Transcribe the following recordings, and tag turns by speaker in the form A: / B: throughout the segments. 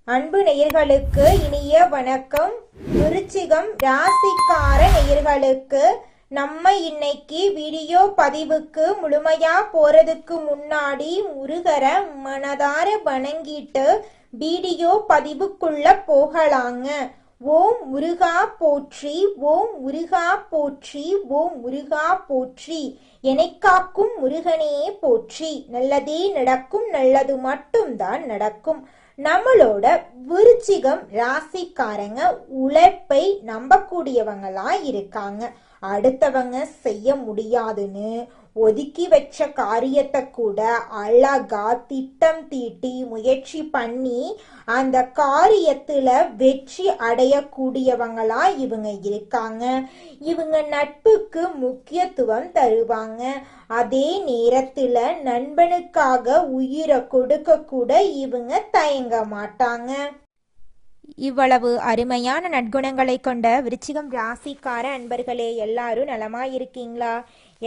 A: அன்பு நேயர்களுக்கு இனிய வணக்கம். விருச்சிகம் ராசிக்கார நேயர்களுக்கு நம்ம இன்னைக்கு வீடியோ பதிவுக்கு முழுமையா போறதுக்கு முன்னாடி முருகரை மனதார வணங்கிட்டு வீடியோ பதிவுக்குள்ள போகலாங்க. ஓம் முருகா போற்றி, ஓம் முருகா போற்றி, ஓம் முருகா போற்றி. எனைக்காக்கும் முருகனே போற்றி. நல்லதே நடக்கும், நல்லது மட்டும்தான் நடக்கும். நம்மளோட விருச்சிகம் ராசிக்காரங்க உழைப்பை நம்பக்கூடியவங்களா இருக்காங்க. அடுத்தவங்க செய்ய முடியாதுன்னு ஒதுக்கி வச்ச காரியத்தை கூட அழகா திட்டம் தீட்டி முயற்சி பண்ணி அந்த காரியத்துல வெற்றி அடையக்கூடியவங்களா இவங்க இருக்காங்க. இவங்க நட்புக்கு முக்கியத்துவம் தருவாங்க. அதே நேரத்துல நண்பனுக்காக உயிரை கொடுக்க கூட இவங்க தயங்க மாட்டாங்க. இவ்வளவு அருமையான நற்குணங்களை கொண்ட விருச்சிகம் ராசிக்கார அன்பர்களே, எல்லாரும் நலமா இருக்கீங்களா?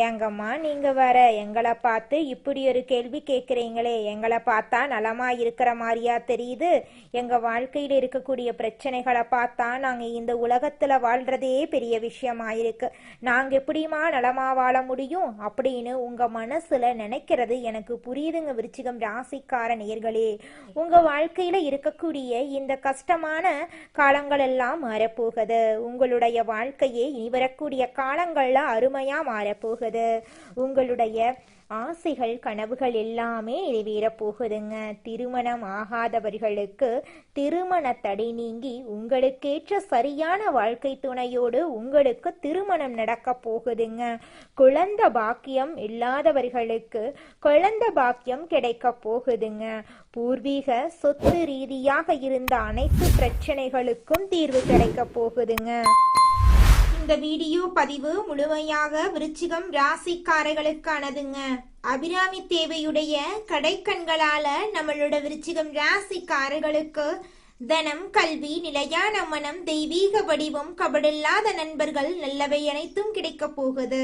A: ஏங்கம்மா நீங்க வேற எங்களை பார்த்து இப்படி ஒரு கேள்வி கேட்குறீங்களே, எங்களை பார்த்தா நலமா இருக்கிற மாதிரியா தெரியுது? எங்க வாழ்க்கையில் இருக்கக்கூடிய பிரச்சனைகளை பார்த்தா நாங்க இந்த உலகத்துல வாழ்றதே பெரிய விஷயமா இருக்கு. நாங்க எப்படிமா நலமா வாழ முடியும் அப்படின்னு உங்க மனசுல நினைக்கிறது எனக்கு புரியுதுங்க. விருச்சிகம் ராசிக்கார நேயர்களே, உங்க வாழ்க்கையில இருக்கக்கூடிய இந்த கஷ்டமான காலங்கள் எல்லாம் மாறப்போகுது. உங்களுடைய வாழ்க்கையே இனி வரக்கூடிய காலங்கள்ல அருமையா மாறப்போகுது. உங்களுடைய ஆசைகள் கனவுகள் எல்லாமே நிறைவேறப் போகுதுங்க. திருமணம் ஆகாதவர்களுக்கு திருமண தடை நீங்கி உங்களுக்கேற்ற சரியான வாழ்க்கை துணையோடு உங்களுக்கு திருமணம் நடக்க போகுதுங்க. குழந்தை பாக்கியம் இல்லாதவர்களுக்கு குழந்தை பாக்கியம் கிடைக்க போகுதுங்க. பூர்வீக சொத்து ரீதியாக இருந்த அனைத்து பிரச்சனைகளுக்கும் தீர்வு கிடைக்க போகுதுங்க. இந்த வீடியோ பதிவு முழுமையாக விருச்சிகம் ராசிக்காரர்களுக்கானதுங்க. அபிராமி தேவையுடைய கடைக்கண்களால நம்மளோட விருச்சிகம் ராசிக்காரர்களுக்கு தனம், கல்வி, நிலையான மனம், தெய்வீக வடிவம், கபடில்லாத நண்பர்கள், நல்லவை அனைத்தும் கிடைக்க போகுது.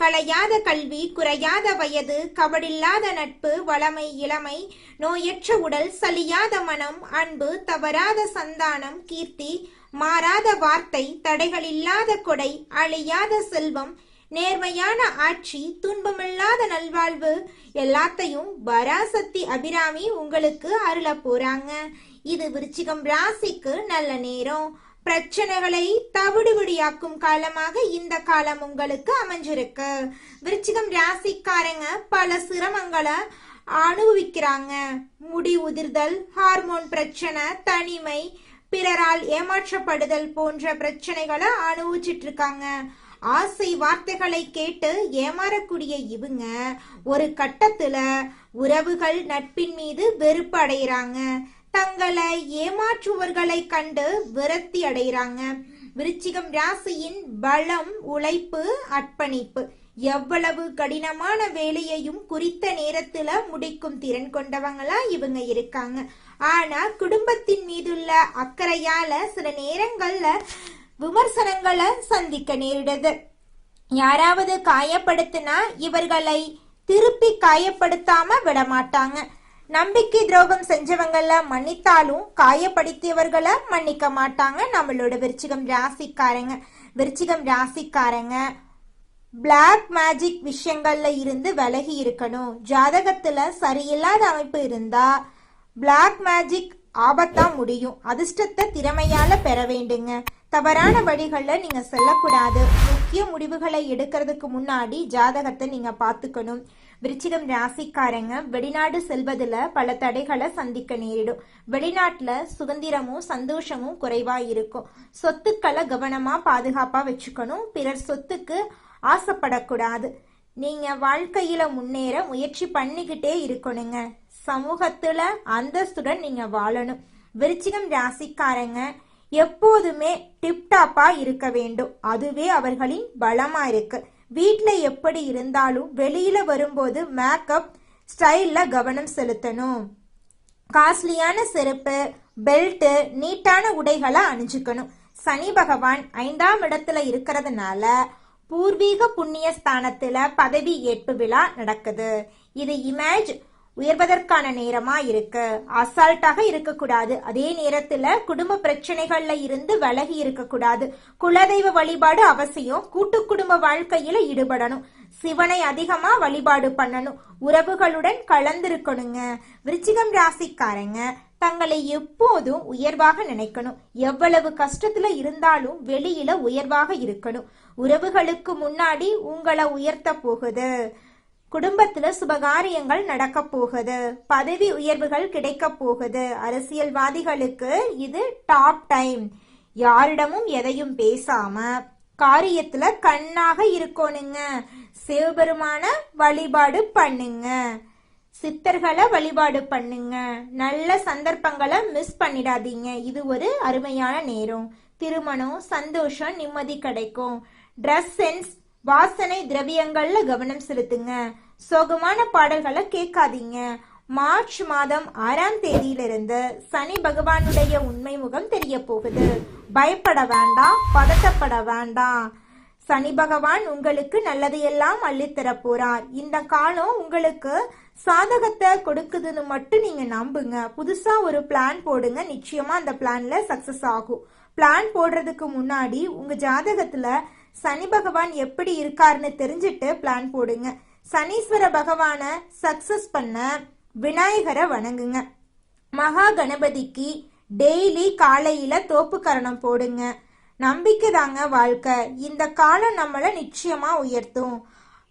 A: களையாத கல்வி, குறையாத வயது, கபடில்லாத நட்பு, வளமை, இளமை, நோயற்ற உடல், சலியாத மனம், அன்பு, தவறாத சந்தானம், கீர்த்தி, மாறாத வார்த்தை, தடைகள் இல்லாத கொடை, அழியாத செல்வம், நேர்மையான ஆட்சி, துன்பமில்லாத நல்வாழ்வு எல்லாத்தையும் பராசக்தி அபிராமி உங்களுக்கு அருள போறாங்க. இது விருச்சிகம் ராசிக்கு நல்ல நேரம். பிரச்சனைகளை தவிடுபடியாக்கும் காலமாக இந்த காலம் உங்களுக்கு அமைஞ்சிருக்கு. விருச்சிகம் ராசிக்காரங்க பல சிரமங்களை அனுபவிக்கிறாங்க. முடி உதிர்தல், ஹார்மோன் பிரச்சனை, தனிமை, பிறரால் ஏமாற்றப்படுதல் போன்ற பிரச்சனைகளை அனுபவிச்சிட்டு இருக்காங்க. ஆசை வார்த்தைகளை கேட்டு ஏமாறக்கூடிய இவங்க ஒரு கட்டத்துல உறவுகள் நட்பின் மீது வெறுப்பு அடைகிறாங்க. தங்களை ஏமாற்றுவர்களை கண்டு விரக்தி அடைகிறாங்க. விருச்சிகம் ராசியின் பலம் உழைப்பு, அர்ப்பணிப்பு. எவ்வளவு கடினமான வேலையையும் குறித்த நேரத்துல முடிக்கும் திறன் கொண்டவங்களா இவங்க இருக்காங்க. ஆனா குடும்பத்தின் மீதுள்ள அக்கறையால சில நேரங்கள்ல விமர்சனங்களை சந்திக்க நேரிடுது. யாராவது காயப்படுத்தினா இவர்களை திருப்பி காயப்படுத்தாம விட மாட்டாங்க. நம்பிக்கை துரோகம் செஞ்சவங்கள மன்னித்தாலும் காயப்படுத்தியவர்களை மன்னிக்க மாட்டாங்க நம்மளோட விருச்சிகம் ராசிக்காரங்க. விருச்சிகம் ராசிக்காரங்க பிளாக் மேஜிக் விஷயங்கள்ல இருந்து விலகி இருக்கணும். ஜாதகத்துல சரியில்லாத அமைப்பு இருந்தா பிளாக் மேஜிக் ஆபத்தா முடியும். அதிர்ஷ்டத்தை திறமையால பெற வேண்டுங்க. தவறான வழிகளில் நீங்க செல்லக்கூடாது. முக்கிய முடிவுகளை எடுக்கிறதுக்கு முன்னாடி ஜாதகத்தை நீங்க பார்த்துக்கணும். விருச்சிகம் ராசிக்காரங்க வெளிநாடு செல்வதில் பல தடைகளை சந்திக்க நேரிடும். வெளிநாட்டுல சுதந்திரமும் சந்தோஷமும் குறைவா இருக்கும். சொத்துக்களை கவனமா பாதுகாப்பா வச்சுக்கணும். பிறர் சொத்துக்கு ஆசைப்படக்கூடாது. நீங்க வாழ்க்கையில முன்னேற முயற்சி பண்ணிக்கிட்டே இருக்கணுங்க. சமூகத்துல அந்தஸ்துடன் நீங்க வாழணும். விருச்சிகம் ராசிக்காரங்க எப்போதுமே டிப்டாப்பா இருக்க வேண்டும். அதுவே அவர்களின் பலமா இருக்கு. வீட்டுல எப்படி இருந்தாலும் வெளியில வரும்போது மேக்கப் ஸ்டைல்ல கவனம் செலுத்தணும். காஸ்ட்லியான செருப்பு, பெல்ட், நீட்டான உடைகளை அணிஞ்சுக்கணும். சனி பகவான் 5ஆம் இடத்துல இருக்கிறதுனால பூர்வீக புண்ணிய ஸ்தானத்துல பதவி ஏற்பு விழா நடக்குது. இது இமேஜ் உயர்வதற்கான நேரமா இருக்கு. அசால்ட்டாக இருக்கக்கூடாது. அதே நேரத்துல குடும்ப பிரச்சனைகள்ல இருந்து விலகி இருக்கக்கூடாது. குலதெய்வ வழிபாடு அவசியம். கூட்டு குடும்ப வாழ்க்கையில ஈடுபடணும். சிவனை அதிகமா வழிபாடு பண்ணணும். உறவுகளுடன் கலந்திருக்கணுங்க. விருச்சிகம் ராசிக்காரங்க தங்களை எப்போதும் உயர்வாக நினைக்கணும். எவ்வளவு கஷ்டத்துல இருந்தாலும் வெளியில உயர்வாக இருக்கணும். உறவுகளுக்கு முன்னாடி உங்களை உயர்த்த போகுது. குடும்பத்துல சுபகாரியங்கள் நடக்க போகுது. பதவி உயர்வுகள் கிடைக்க போகுது. அரசியல்வாதிகளுக்கு இது டாப் டைம். யாரிடமும் எதையும் பேசாம காரியத்துல கண்ணாக இருக்கணுங்க. சிவபெருமான வழிபாடு பண்ணுங்க. சித்தர்களை வழிபாடு பண்ணுங்க. நல்ல சந்தர்ப்பங்களை மிஸ் பண்ணிடாதீங்க. இது ஒரு அருமையான நேரம். திருமணம், சந்தோஷம், நிம்மதி கிடைக்கும். ட்ரெஸ் சென்ஸ், வாசனை திரவியங்கள்ல கவனம் செலுத்துங்க. சோகமான பாடல்களை கேட்காதீங்க. மார்ச் மாதம் 6ஆம் தேதியிலிருந்து சனி பகவானுடைய உண்மை முகம் தெரிய போகுது. பயப்பட வேண்டாம், பதட்டப்பட வேண்டாம். சனி பகவான் உங்களுக்கு நல்லதையெல்லாம் அள்ளித்தர போறார். இந்த காலம் உங்களுக்கு சாதகத்தை கொடுக்குதுன்னு மட்டும் நீங்க நம்புங்க. புதுசா ஒரு பிளான் போடுங்க. நிச்சயமா அந்த பிளான்ல சக்சஸ் ஆகும். பிளான் போடுறதுக்கு முன்னாடி உங்க ஜாதகத்துல சனி பகவான் எப்படி இருக்காருன்னு தெரிஞ்சுட்டு பிளான் போடுங்க. சனீஸ்வர பகவான சக்சஸ் பண்ண விநாயகரை வணங்குங்க. மகா கணபதிக்கு டெய்லி காலையில தோப்பு கரணம் போடுங்க. நம்பிக்கை தாங்க வாழ்க்கை. இந்த காலம் நம்மளை நிச்சயமா உயர்த்தும்.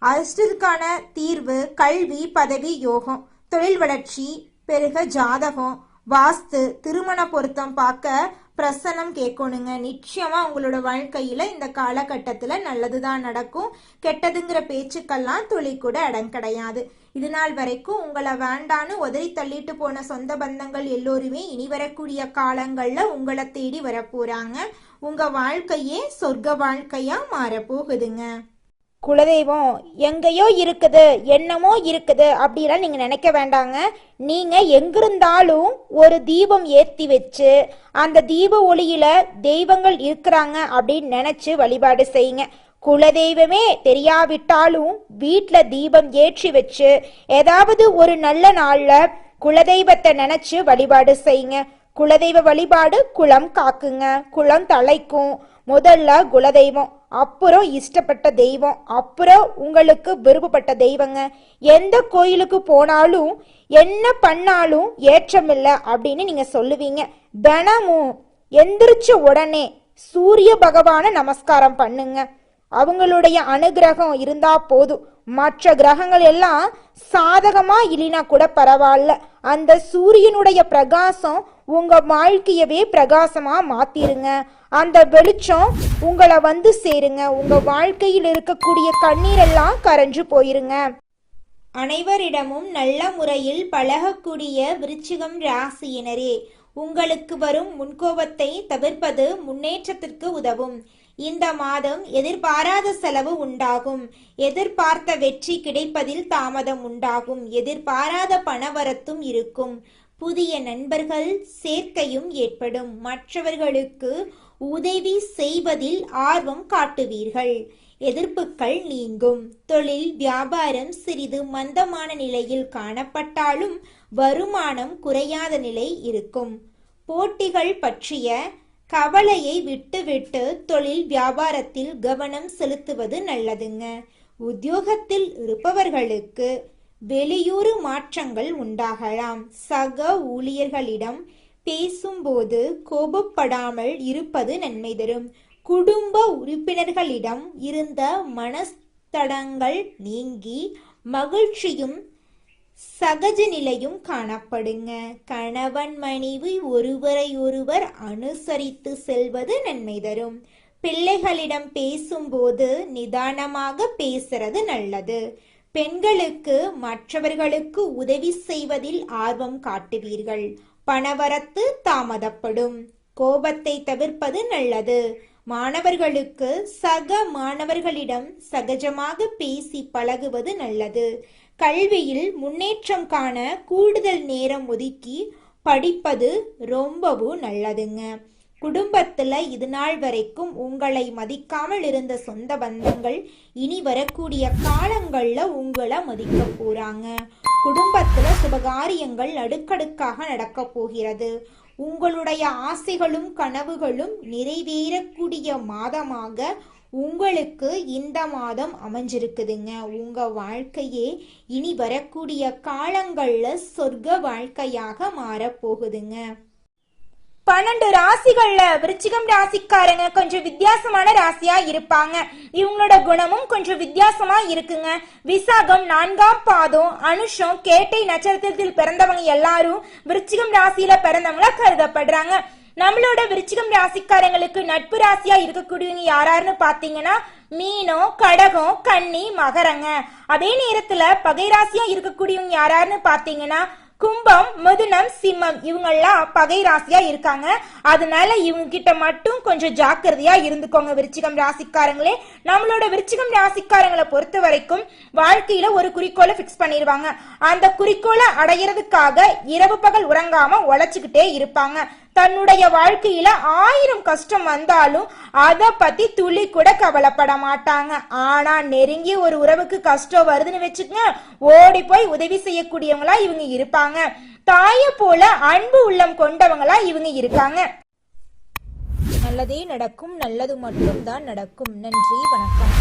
A: அஷ்டத்துக்கான தீர்வு கல்வி, பதவி, யோகம், தொழில் வளர்ச்சி பெருக, ஜாதகம், வாஸ்து, திருமண பொருத்தம் பார்க்க பிரசனம் கேட்கணுங்க. நிச்சயமா உங்களோட வாழ்க்கையில இந்த காலகட்டத்துல நல்லதுதான் நடக்கும். கெட்டதுங்கிற பேச்சுக்கெல்லாம் துளி கூட இடம் கிடையாது. இது நாள் வரைக்கும் உங்களை வேண்டான்னு உதறி தள்ளிட்டு போன சொந்த பந்தங்கள் எல்லோருமே இனி வரக்கூடிய காலங்கள்ல உங்களை தேடி வரப்போறாங்க. உங்க வாழ்க்கையே சொர்க்க வாழ்க்கையா மாறப்போகுதுங்க. குலதெய்வம் எங்கேயோ இருக்குது, என்னமோ இருக்குது அப்படிலாம் நீங்க நினைக்க வேண்டாங்க. நீங்க எங்கிருந்தாலும் ஒரு தீபம் ஏத்தி வச்சு அந்த தீப ஒளியில தெய்வங்கள் இருக்கிறாங்க அப்படின்னு நினைச்சு வழிபாடு செய்யுங்க. குலதெய்வமே தெரியாவிட்டாலும் வீட்டுல தீபம் ஏற்றி வச்சு ஏதாவது ஒரு நல்ல நாள்ல குலதெய்வத்தை நினைச்சு வழிபாடு செய்யுங்க. குலதெய்வ வழிபாடு குலம் காக்குங்க, குலம் தலைக்கும். முதல்ல குலதெய்வம், அப்புறம் இஷ்டப்பட்ட தெய்வம், அப்புறம் உங்களுக்கு விருப்பப்பட்ட தெய்வங்க. எந்த கோயிலுக்கு போனாலும் என்ன பண்ணாலும் ஏற்றமில்லை அப்படின்னு நீங்க சொல்லுவீங்க. தினமும் எந்திரிச்ச உடனே சூரிய பகவான நமஸ்காரம் பண்ணுங்க. அவங்களுடைய அனுகிரகம் இருந்தா போதும். மற்ற கிரகங்கள் எல்லாம் சாதகமா இல்லைனா கூட பரவாயில்ல. அந்த சூரியனுடைய பிரகாசம் உங்க வாழ்க்கையவே பிரகாசமா மாத்திருங்க. அந்த வெளிச்சம் உங்களை வந்து சேருங்க. உங்க வாழ்க்கையில் இருக்கக்கூடிய கண்ணீரெல்லாம் கரைஞ்சு போயிருங்க. அனைவரிடமும் நல்ல முறையில் பழகக்கூடிய விருச்சிகம் ராசியினரே, உங்களுக்கு வரும் முன்கோபத்தை தவிர்ப்பது முன்னேற்றத்திற்கு உதவும். இந்த மாதம் எதிர்பாராத செலவு உண்டாகும். எதிர்பார்த்த வெற்றி கிடைப்பதில் தாமதம் உண்டாகும். எதிர்பாராத பணவரத்தும் இருக்கும். புதிய நண்பர்கள் சேர்க்கையும் ஏற்படும். மற்றவர்களுக்கு உதவி செய்வதில் ஆர்வம் காட்டுவீர்கள். எதிர்ப்புகள் நீங்கும். தொழில் வியாபாரம் சிறிது மந்தமான நிலையில் காணப்பட்டாலும் வருமானம் குறையாத நிலை இருக்கும். போட்டிகள் பற்றிய கவலையை விட்டுவிட்டு தொழில் வியாபாரத்தில் கவனம் செலுத்துவது நல்லதுங்க. உத்தியோகத்தில் இருப்பவர்களுக்கு வெளியூர் மாற்றங்கள் உண்டாகலாம். சக ஊழியர்களிடம் பேசும்போது கோபப்படாமல் இருப்பது நன்மை தரும். குடும்ப உறுப்பினர்களிடம் இருந்த மனஸ்தடங்கள் நீங்கி மகிழ்ச்சியும் சகஜ நிலையும் காணப்படுங்க. கணவன் மனைவி ஒருவரை ஒருவர் அனுசரித்து செல்வது நன்மை தரும். பிள்ளைகளிடம் பேசும்போது நிதானமாக பேசுறது நல்லது. பெண்களுக்கு மற்றவர்களுக்கு உதவி செய்வதில் ஆர்வம் காட்டுவீர்கள். பணவரத்து தாமதப்படும். கோபத்தை தவிர்ப்பது நல்லது. மாணவர்களுக்கு சக மாணவர்களிடம் சகஜமாக பேசி பழகுவது நல்லது. கல்வியில் முன்னேற்றம் காண கூடுதல் நேரம் ஒதுக்கி படிப்பது ரொம்பவும் நல்லதுங்க. குடும்பத்துல இது நாள் வரைக்கும் உங்களை மதிக்காமல் இருந்த சொந்த பந்தங்கள் இனி வரக்கூடிய காலங்கள்ல உங்களை மதிக்க போறாங்க. குடும்பத்துல சுபகாரியங்கள் அடுக்கடுக்காக நடக்க போகிறது. உங்களுடைய ஆசைகளும் கனவுகளும் நிறைவேறக்கூடிய மாதமாக உங்களுக்கு இந்த மாதம் அமைஞ்சிருக்குதுங்க. உங்க வாழ்க்கையே இனி வரக்கூடிய காலங்கள்ல சொர்க்க வாழ்க்கையாக மாறப்போகுதுங்க. 12 ராசிகள்ல விருச்சிகம் ராசிக்காரங்க கொஞ்சம் வித்தியாசமான ராசியா இருப்பாங்க. இவங்களோட குணமும் கொஞ்சம் வித்தியாசமா இருக்குங்க. விசாகம் 4ஆம் பாதம், அனுஷம், கேட்டை நட்சத்திரத்தில் பிறந்தவங்க எல்லாரும் விருச்சிகம் ராசியில பிறந்தவங்களா கருதப்படுறாங்க. நம்மளோட விருச்சிகம் ராசிக்காரங்களுக்கு நட்பு ராசியா இருக்கக்கூடியவங்க யாராருன்னு பாத்தீங்கன்னா மீனம், கடகம், கன்னி, மகரங்க. அதே நேரத்துல பகை ராசியா இருக்கக்கூடியவங்க யாராருன்னு பாத்தீங்கன்னா கும்பம், மிதுனம், சிம்மம். இவங்கெல்லாம் பகை ராசியா இருக்காங்க. அதனால இவங்க கிட்ட மட்டும் கொஞ்சம் ஜாக்கிரதையா இருந்துக்கோங்க விருச்சிகம் ராசிக்காரங்களே. நம்மளோட விருச்சிகம் ராசிக்காரங்களை பொறுத்த வரைக்கும் வாழ்க்கையில ஒரு குறிக்கோளை பிக்ஸ் பண்ணிடுவாங்க. அந்த குறிக்கோளை அடையிறதுக்காக இரவு பகல் உறங்காம உழைச்சுக்கிட்டே இருப்பாங்க. தன்னுடைய வாழ்க்கையில 1000 கஷ்டம் வந்தாலும் அதை பத்தி துளி கூட கவலைப்பட மாட்டாங்க. ஆனா நெருங்கிய ஒரு உறவுக்கு கஷ்டம் வருதுன்னு வச்சுக்கங்க, ஓடி போய் உதவி செய்யக்கூடியவங்களா இவங்க இருப்பாங்க. தாயை போல அன்பு உள்ளம் கொண்டவங்களா இவங்க இருக்காங்க. நல்லதே நடக்கும், நல்லது மட்டும் தான் நடக்கும். நன்றி, வணக்கம்.